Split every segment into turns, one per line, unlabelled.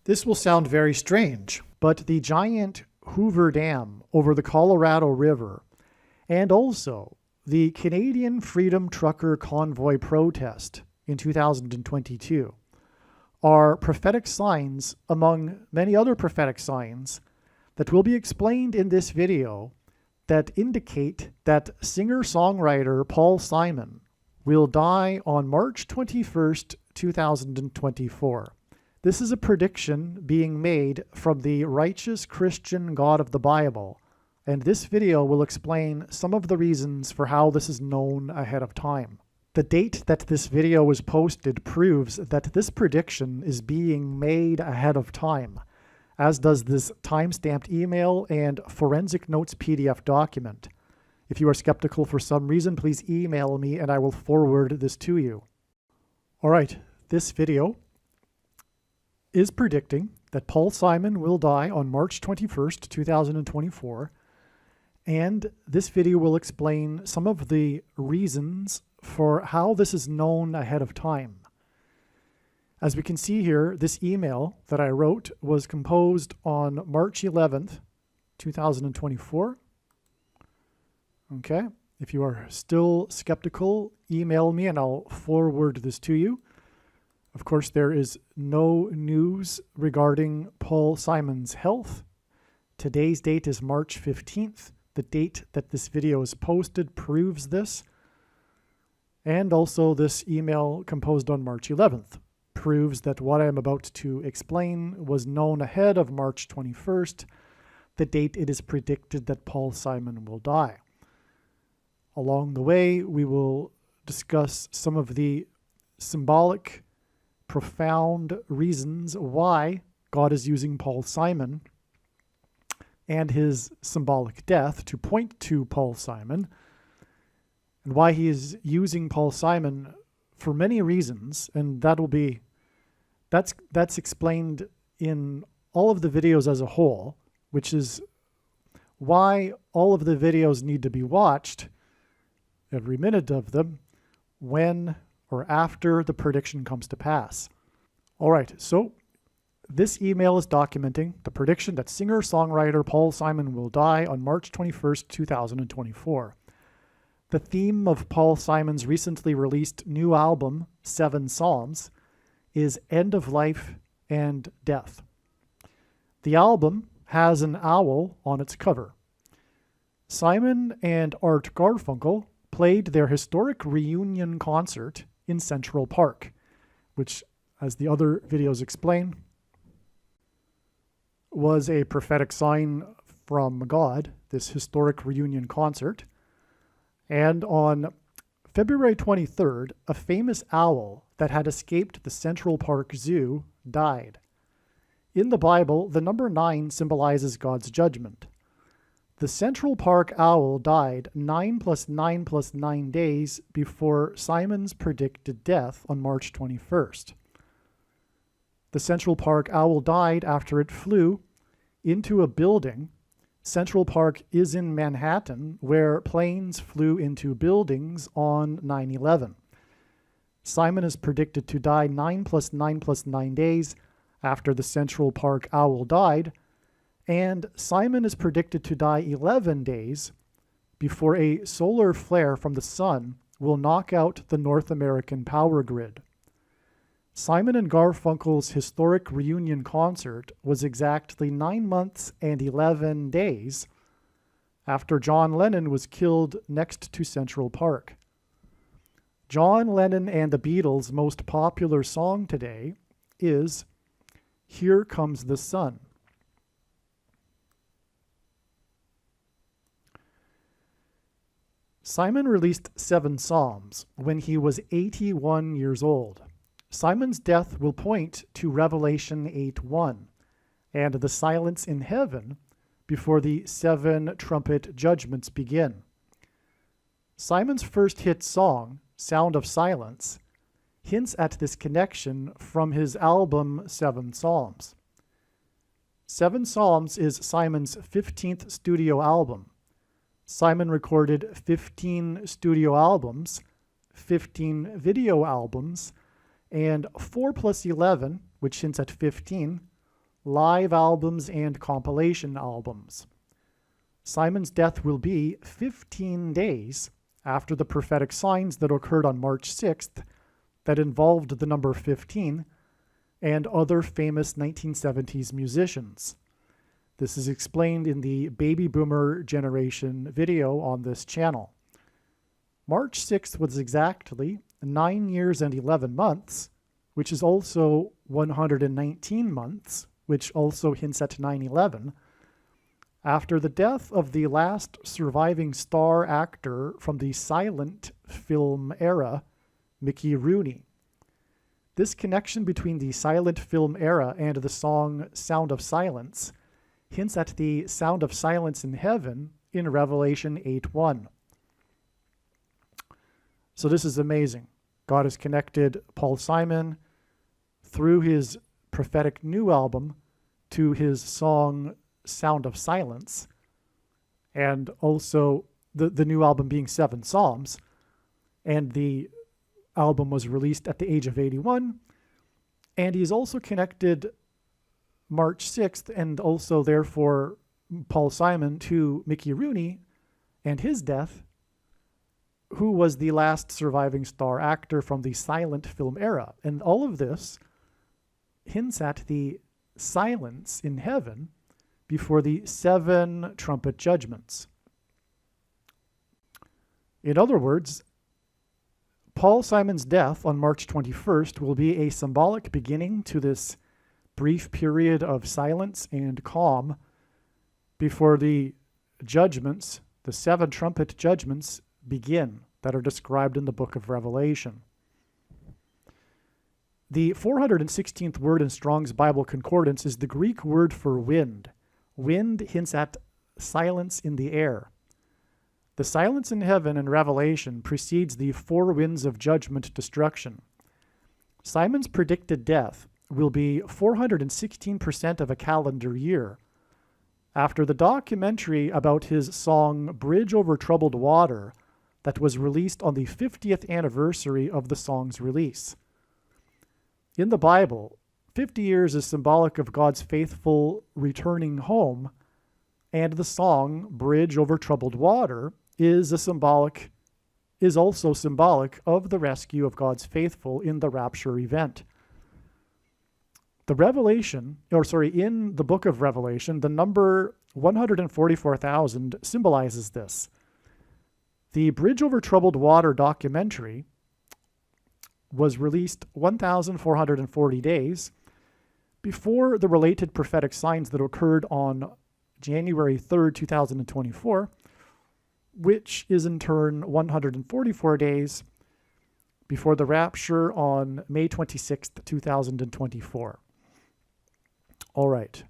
This will sound very strange, but the giant Hoover Dam over the Colorado River and also the Canadian Freedom Trucker Convoy protest in 2022 are prophetic signs among many other prophetic signs that will be explained in this video that indicate that singer-songwriter Paul Simon will die on March 21st, 2024. This is a prediction being made from the righteous Christian God of the Bible, and this video will explain some of the reasons for how this is known ahead of time. The date that this video was posted proves that this prediction is being made ahead of time, as does this timestamped email and forensic notes PDF document. If you are skeptical for some reason, please email me and I will forward this to you. All right, this video is predicting that Paul Simon will die on March 21st, 2024, and this video will explain some of the reasons for how this is known ahead of time. As we can see here, this email that I wrote was composed on March 11th, 2024. Okay, if you are still skeptical, email me and I'll forward this to you. Of course, there is no news regarding Paul Simon's health. Today's date is March 15th. The date that this video is posted proves this. And also this email composed on March 11th proves that what I am about to explain was known ahead of March 21st, the date it is predicted that Paul Simon will die. Along the way, we will discuss some of the symbolic, profound reasons why God is using Paul Simon and his symbolic death to point to Paul Simon, and why he is using Paul Simon for many reasons, and that's explained in all of the videos as a whole, which is why all of the videos need to be watched, every minute of them, when or after the prediction comes to pass. All right, so this email is documenting the prediction that singer-songwriter Paul Simon will die on March 21st, 2024. The theme of Paul Simon's recently released new album, 7 Psalms, is end of life and death. The album has an owl on its cover. Simon and Art Garfunkel played their historic reunion concert in Central Park, which, as the other videos explain, was a prophetic sign from God, this historic reunion concert. And on February 23rd, a famous owl that had escaped the Central Park Zoo died. In the Bible, the number 9 symbolizes God's judgment. The Central Park owl died 9 + 9 + 9 days before Simon's predicted death on March 21st. The Central Park owl died after it flew into a building. Central Park is in Manhattan, where planes flew into buildings on 9/11. Simon is predicted to die 9 + 9 + 9 days after the Central Park owl died, and Simon is predicted to die 11 days before a solar flare from the sun will knock out the North American power grid. Simon and Garfunkel's historic reunion concert was exactly 9 months and 11 days after John Lennon was killed next to Central Park. John Lennon and the Beatles' most popular song today is "Here Comes the Sun." Simon released 7 Psalms when he was 81 years old. Simon's death will point to Revelation 8:1 and the silence in heaven before the 7 trumpet judgments begin. Simon's first hit song, Sound of Silence, hints at this connection from his album 7 Psalms. 7 Psalms is Simon's 15th studio album. Simon recorded 15 studio albums, 15 video albums, and 4 + 11, which hints at 15, live albums and compilation albums. Simon's death will be 15 days after the prophetic signs that occurred on March 6th that involved the number 15 and other famous 1970s musicians. This is explained in the Baby Boomer Generation video on this channel. March 6th was exactly 9 years and 11 months, which is also 119 months, which also hints at 9/11, after the death of the last surviving star actor from the silent film era, Mickey Rooney. This connection between the silent film era and the song Sound of Silence hints at the sound of silence in heaven in Revelation 8:1. So this is amazing. God has connected Paul Simon through his prophetic new album to his song Sound of Silence, and also the new album being 7 Psalms, and the album was released at the age of 81, and he's also connected March 6th and also therefore Paul Simon to Mickey Rooney and his death, who was the last surviving star actor from the silent film era. And all of this hints at the silence in heaven before the 7 trumpet judgments. In other words, Paul Simon's death on March 21st will be a symbolic beginning to this brief period of silence and calm before the judgments, the 7 trumpet judgments, begin that are described in the book of Revelation. The 416th word in Strong's Bible Concordance is the Greek word for wind. Wind hints at silence in the air. The silence in heaven in Revelation precedes the 4 winds of judgment destruction. Simon's predicted death will be 416% of a calendar year. After the documentary about his song Bridge Over Troubled Water that was released on the 50th anniversary of the song's release. In the Bible, 50 years is symbolic of God's faithful returning home, and the song Bridge Over Troubled Water is also symbolic of the rescue of God's faithful in the rapture event. In the book of Revelation, the number 144,000 symbolizes this. The Bridge Over Troubled Water documentary was released 1,440 days before the related prophetic signs that occurred on January 3rd, 2024, which is in turn 144 days before the rapture on May 26th, 2024. All right.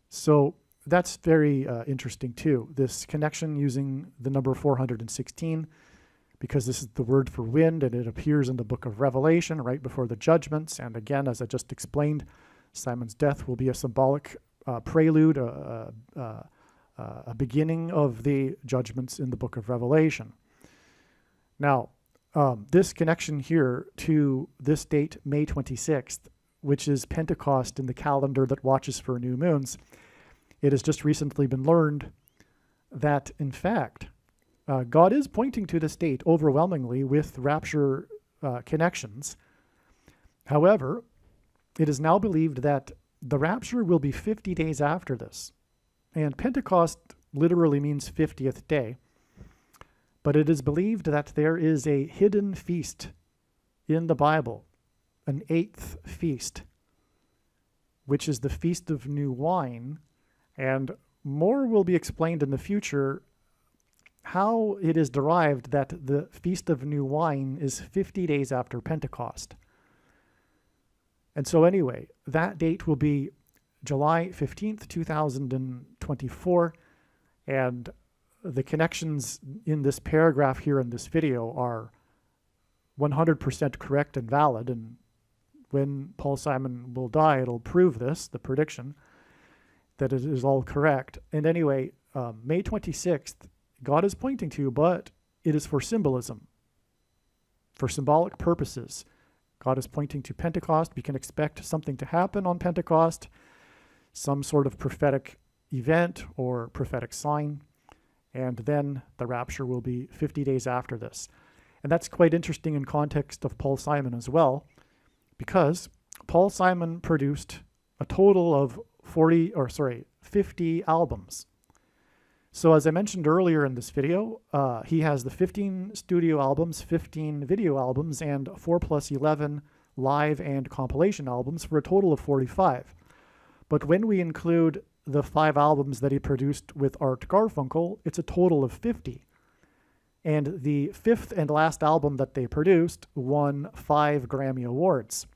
So that's very interesting too. This connection using the number 416, because this is the word for wind, and it appears in the book of Revelation right before the judgments. And again, as I just explained, Simon's death will be a symbolic prelude, a beginning of the judgments in the book of Revelation. Now, this connection here to this date, May 26th, which is Pentecost in the calendar that watches for new moons, it has just recently been learned that, in fact, God is pointing to this date overwhelmingly with rapture connections. However, it is now believed that the rapture will be 50 days after this. And Pentecost literally means 50th day. But it is believed that there is a hidden feast in the Bible, an 8th feast, which is the Feast of New Wine. And more will be explained in the future how it is derived that the Feast of New Wine is 50 days after Pentecost. And so anyway, that date will be July 15th, 2024. And the connections in this paragraph here in this video are 100% correct and valid. And when Paul Simon will die, it'll prove this, the prediction, that it is all correct. And anyway, May 26th, God is pointing to, but it is for symbolism, for symbolic purposes. God is pointing to Pentecost. We can expect something to happen on Pentecost. some sort of prophetic event or prophetic sign, and then the rapture will be 50 days after this. And that's quite interesting in context of Paul Simon as well, because Paul Simon produced a total of 50 albums. So as I mentioned earlier in this video, he has the 15 studio albums, 15 video albums, and 4 plus 11 live and compilation albums for a total of 45. But when we include the 5 albums that he produced with Art Garfunkel, it's a total of 50. And the 5th and last album that they produced won 5 Grammy Awards.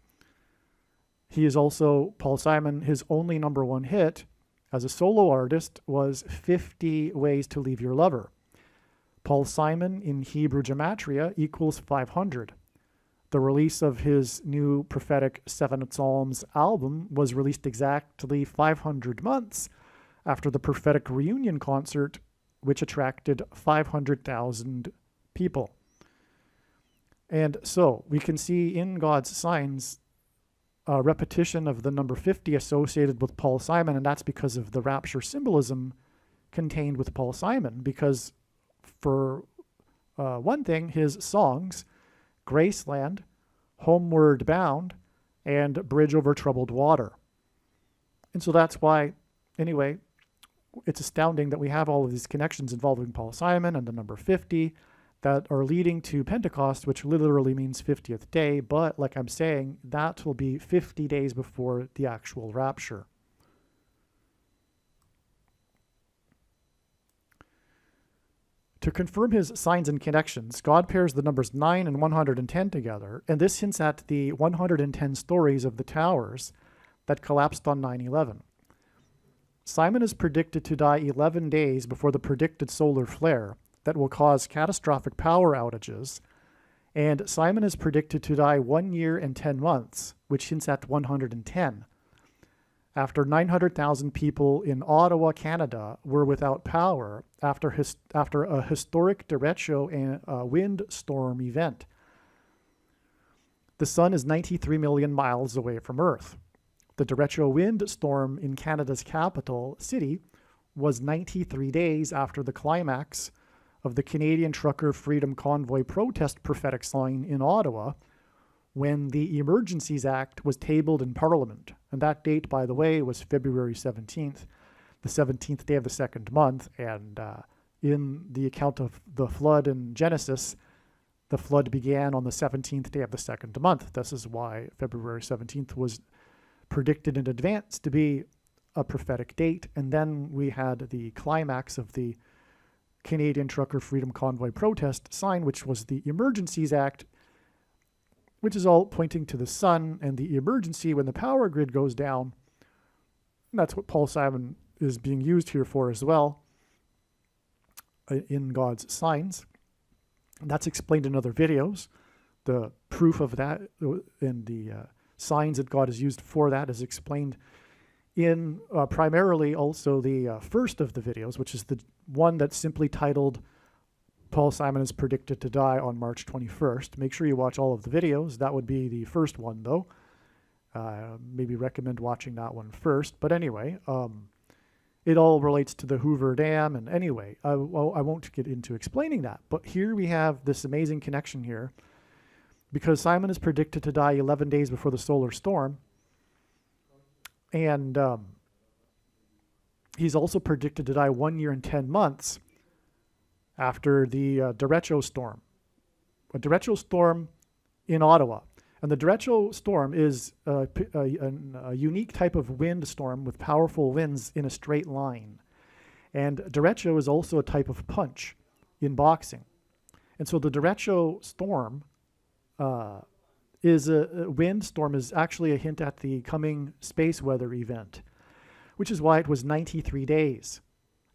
He is also, Paul Simon, his only #1 hit as a solo artist was 50 Ways to Leave Your Lover. Paul Simon in Hebrew Gematria equals 500. The release of his new prophetic 7 Psalms album was released exactly 500 months after the prophetic reunion concert, which attracted 500,000 people. And so we can see in God's signs a repetition of the number 50 associated with Paul Simon, and that's because of the rapture symbolism contained with Paul Simon, because for one thing, his songs, Graceland, Homeward Bound, and Bridge Over Troubled Water. And so that's why, anyway, it's astounding that we have all of these connections involving Paul Simon and the number 50 that are leading to Pentecost, which literally means 50th day. But like I'm saying, that will be 50 days before the actual rapture. To confirm his signs and connections, God pairs the numbers 9 and 110 together, and this hints at the 110 stories of the towers that collapsed on 9/11. Simon is predicted to die 11 days before the predicted solar flare that will cause catastrophic power outages, and Simon is predicted to die 1 year and 10 months, which hints at 110. After 900,000 people in Ottawa, Canada, were without power after a historic derecho and windstorm event. The sun is 93 million miles away from Earth. The derecho windstorm in Canada's capital city was 93 days after the climax of the Canadian Trucker Freedom Convoy protest prophetic sign in Ottawa, when the Emergencies Act was tabled in Parliament. And that date, by the way, was February 17th, the 17th day of the second month. And in the account of the flood in Genesis, the flood began on the 17th day of the second month. This is why February 17th was predicted in advance to be a prophetic date. And then we had the climax of the Canadian Trucker Freedom Convoy protest sign, which was the Emergencies Act, which is all pointing to the sun and the emergency when the power grid goes down. And that's what Paul Simon is being used here for as well in God's signs. And that's explained in other videos. The proof of that and the signs that God has used for that is explained in primarily also the first of the videos, which is the one that's simply titled Paul Simon is predicted to die on March 21st. Make sure you watch all of the videos. That would be the first one, though. Maybe recommend watching that one first. But anyway, it all relates to the Hoover Dam. And anyway, I won't get into explaining that. But here we have this amazing connection here, because Simon is predicted to die 11 days before the solar storm. And he's also predicted to die 1 year and 10 months after the derecho storm. A derecho storm in Ottawa. And the derecho storm is a unique type of windstorm with powerful winds in a straight line. And derecho is also a type of punch in boxing. And so the derecho storm is a windstorm is actually a hint at the coming space weather event, which is why it was 93 days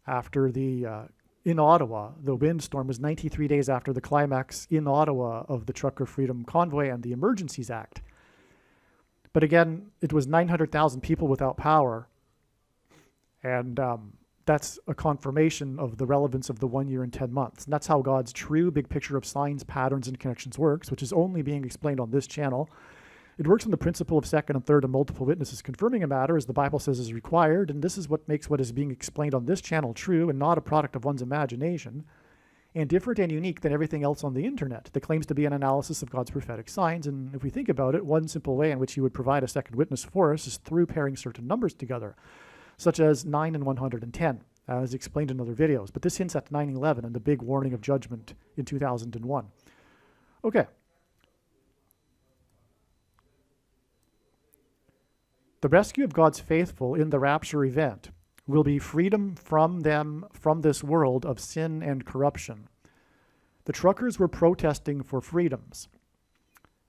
after the in Ottawa. The windstorm was 93 days after the climax in Ottawa of the Trucker Freedom Convoy and the Emergencies Act. But again, it was 900,000 people without power, and that's a confirmation of the relevance of the 1 year and 10 months. And that's how God's true big picture of signs, patterns, and connections works, which is only being explained on this channel. It works on the principle of second and third and multiple witnesses confirming a matter, as the Bible says is required, and this is what makes what is being explained on this channel true and not a product of one's imagination, and different and unique than everything else on the internet that claims to be an analysis of God's prophetic signs. And if we think about it, one simple way in which he would provide a second witness for us is through pairing certain numbers together, such as 9 and 110, as explained in other videos. But this hints at 9/11 and the big warning of judgment in 2001. Okay. The rescue of God's faithful in the rapture event will be freedom from them, from this world of sin and corruption. The truckers were protesting for freedoms.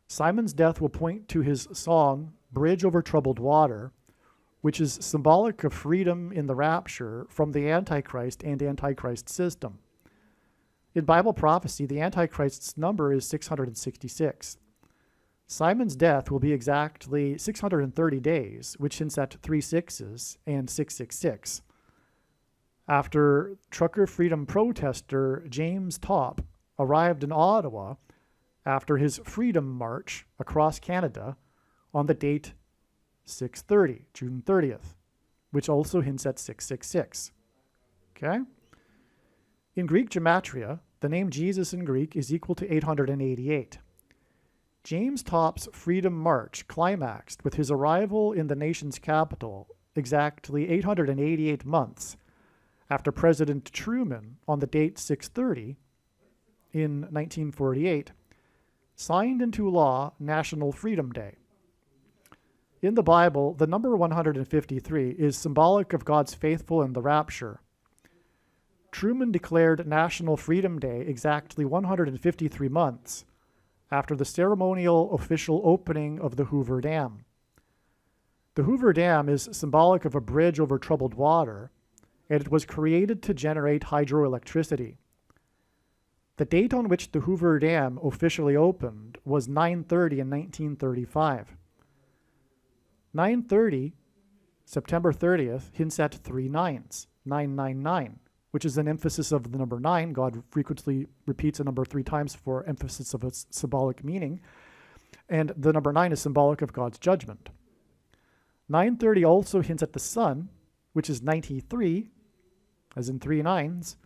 Simon's death will point to his song, Bridge Over Troubled Water, which is symbolic of freedom in the rapture from the Antichrist and Antichrist system. In Bible prophecy, the Antichrist's number is 666. Simon's death will be exactly 630 days, which hints at 3 6s and 666. After trucker freedom protester James Topp arrived in Ottawa after his freedom march across Canada on the date 6/30, June 30th, which also hints at 666. Okay? In Greek gematria, the name Jesus in Greek is equal to 888. James Topp's Freedom March climaxed with his arrival in the nation's capital exactly 888 months after President Truman, on the date 6/30 in 1948, signed into law National Freedom Day. In the Bible, the number 153 is symbolic of God's faithful in the rapture. Truman declared National Freedom Day exactly 153 months after the ceremonial official opening of the Hoover Dam. The Hoover Dam is symbolic of a bridge over troubled water, and it was created to generate hydroelectricity. The date on which the Hoover Dam officially opened was 9/30 in 1935. 9/30, September 30th, hints at 3 9s, 999, which is an emphasis of the number 9. God frequently repeats a number 3 times for emphasis of its symbolic meaning. And the number 9 is symbolic of God's judgment. 9/30 also hints at the sun, which is 93, as in 3 9s,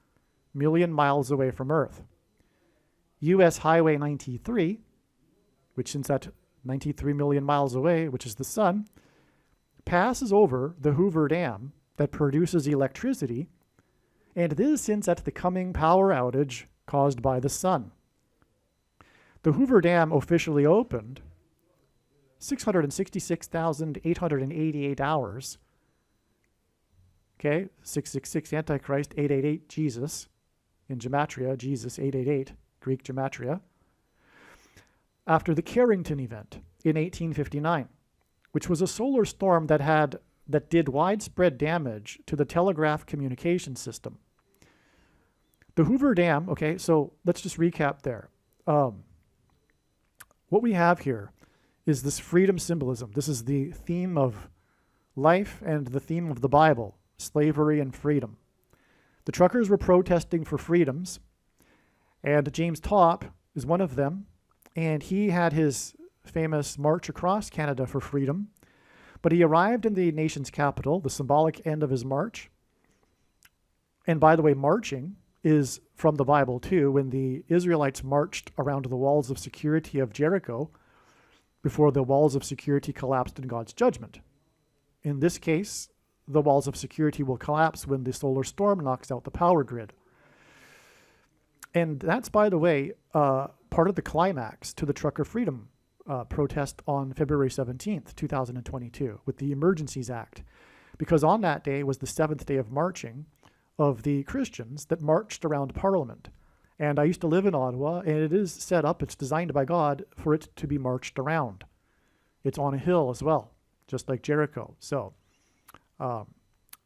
million miles away from Earth. U.S. Highway 93, which hints at 93 million miles away, which is the sun, passes over the Hoover Dam that produces electricity, and this hints at the coming power outage caused by the sun. The Hoover Dam officially opened 666,888 hours. Okay, 666 Antichrist, 888 Jesus. In gematria, Jesus 888, Greek gematria. After the Carrington event in 1859, which was a solar storm that did widespread damage to the telegraph communication system. The Hoover Dam, okay, so let's just recap there. What we have here is this freedom symbolism. This is the theme of life and the theme of the Bible, slavery and freedom. The truckers were protesting for freedoms, and James Topp is one of them, and he had his famous march across Canada for freedom. But he arrived in the nation's capital, the symbolic end of his march. And by the way, marching is from the Bible too, when the Israelites marched around the walls of security of Jericho before the walls of security collapsed in God's judgment. In this case, the walls of security will collapse when the solar storm knocks out the power grid. And that's, by the way, part of the climax to the trucker freedom protest on February 17th, 2022, with the Emergencies Act, because on that day was the 7th day of marching of the Christians that marched around Parliament. And I used to live in Ottawa, and it is set up, it's designed by God for it to be marched around. It's on a hill as well, just like Jericho. So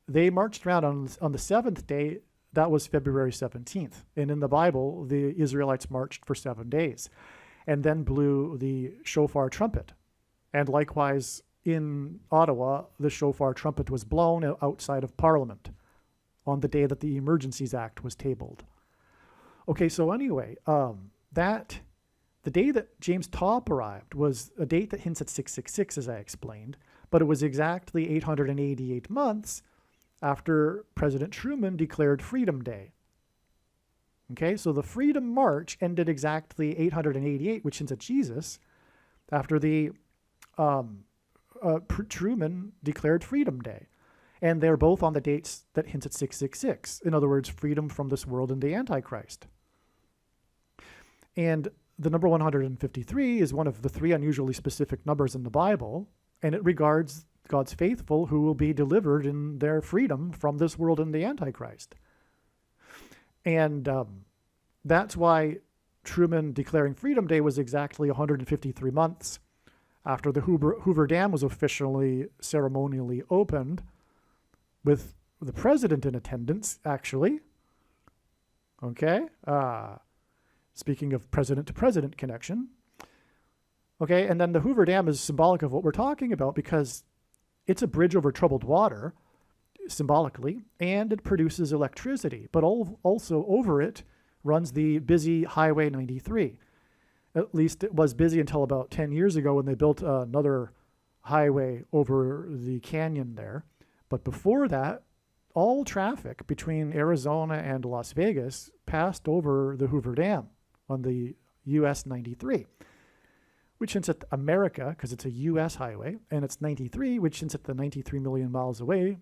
they marched around on the 7th day. That was February 17th. And in the Bible, the Israelites marched for 7 days and then blew the shofar trumpet. And likewise, in Ottawa, the shofar trumpet was blown outside of Parliament on the day that the Emergencies Act was tabled. Okay, so anyway, that The day that James Topp arrived was a date that hints at 666, as I explained, but it was exactly 888 months after President Truman declared Freedom Day. Okay, so the Freedom March ended exactly 888, which hints at Jesus, after the Truman declared Freedom Day. And they're both on the dates that hint at 666. In other words, freedom from this world and the Antichrist. And the number 153 is one of the three unusually specific numbers in the Bible, and it regards God's faithful who will be delivered in their freedom from this world and the Antichrist. And that's why Truman declaring Freedom Day was exactly 153 months after the Hoover Dam was officially ceremonially opened, with the president in attendance, actually. Okay? Speaking of president-to-president connection. Okay, and then the Hoover Dam is symbolic of what we're talking about because it's a bridge over troubled water, symbolically, and it produces electricity. But also over it runs the busy Highway 93. At least it was busy until about 10 years ago when they built another highway over the canyon there. But before that, all traffic between Arizona and Las Vegas passed over the Hoover Dam on the US 93, which hints at America, because it's a US highway, and it's 93, which hints at the 93 million miles away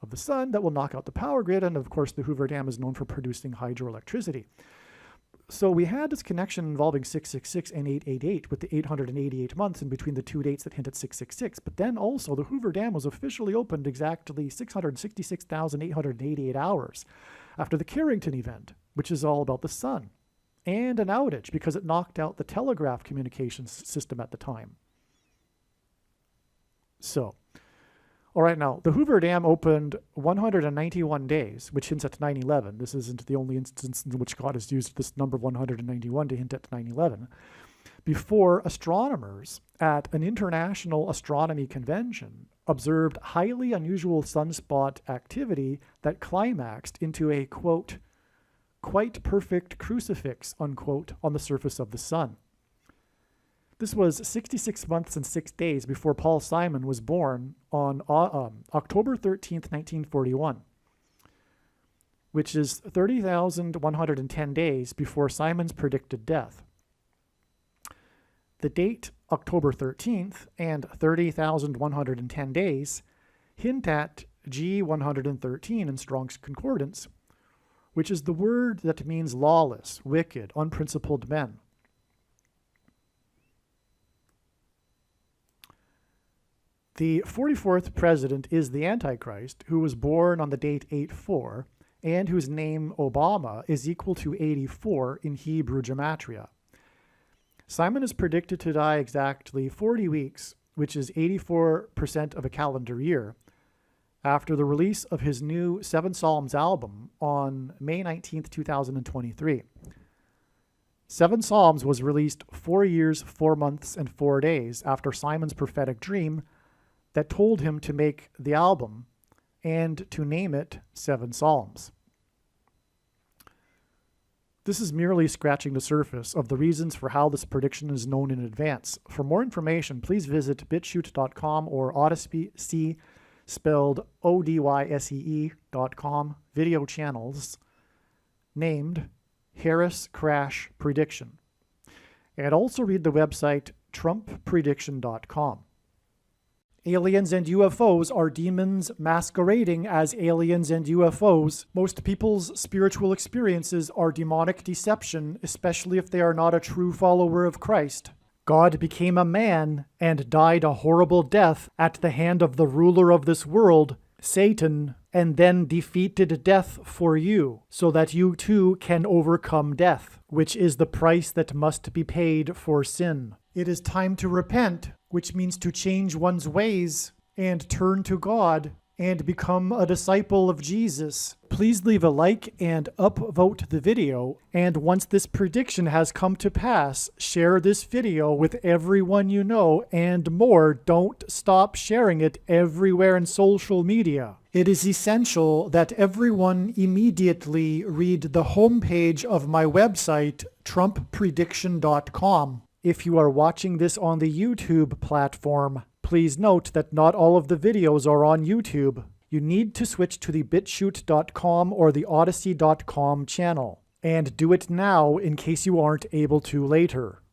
of the sun that will knock out the power grid. And of course, the Hoover Dam is known for producing hydroelectricity. So we had this connection involving 666 and 888 with the 888 months in between the two dates that hint at 666. But then also the Hoover Dam was officially opened exactly 666,888 hours after the Carrington event, which is all about the sun, and an outage because it knocked out the telegraph communications system at the time. So, all right, now, the Hoover Dam opened 191 days, which hints at 9/11. This isn't the only instance in which God has used this number 191 to hint at 9/11. Before astronomers at an international astronomy convention observed highly unusual sunspot activity that climaxed into a, quote, quite perfect crucifix, unquote, on the surface of the sun. This was 66 months and 6 days before Paul Simon was born on October 13th, 1941, which is 30,110 days before Simon's predicted death. The date, October 13th, and 30,110 days hint at G113 in Strong's Concordance, which is the word that means lawless, wicked, unprincipled men. The 44th president is the Antichrist, who was born on the date 8/4, and whose name Obama is equal to 84 in Hebrew gematria. Simon is predicted to die exactly 40 weeks, which is 84% of a calendar year, after the release of his new Seven Psalms album on May 19th, 2023. Seven Psalms was released 4 years, 4 months, and 4 days after Simon's prophetic dream that told him to make the album and to name it Seven Psalms. This is merely scratching the surface of the reasons for how this prediction is known in advance. For more information, please visit bitchute.com or Odyssey, spelled ODYSEE.com, video channels named Harris Crash Prediction. And also read the website TrumpPrediction.com. Aliens and UFOs are demons masquerading as aliens and UFOs. Most people's spiritual experiences are demonic deception, especially if they are not a true follower of Christ. God became a man and died a horrible death at the hand of the ruler of this world, Satan, and then defeated death for you, so that you too can overcome death, which is the price that must be paid for sin. It is time to repent, which means to change one's ways and turn to God and become a disciple of Jesus, please leave a like and upvote the video. And once this prediction has come to pass, share this video with everyone you know, and more, don't stop sharing it everywhere in social media. It is essential that everyone immediately read the homepage of my website, TrumpPrediction.com. If you are watching this on the YouTube platform, please note that not all of the videos are on YouTube. You need to switch to the BitChute.com or the Odyssey.com channel. And do it now in case you aren't able to later.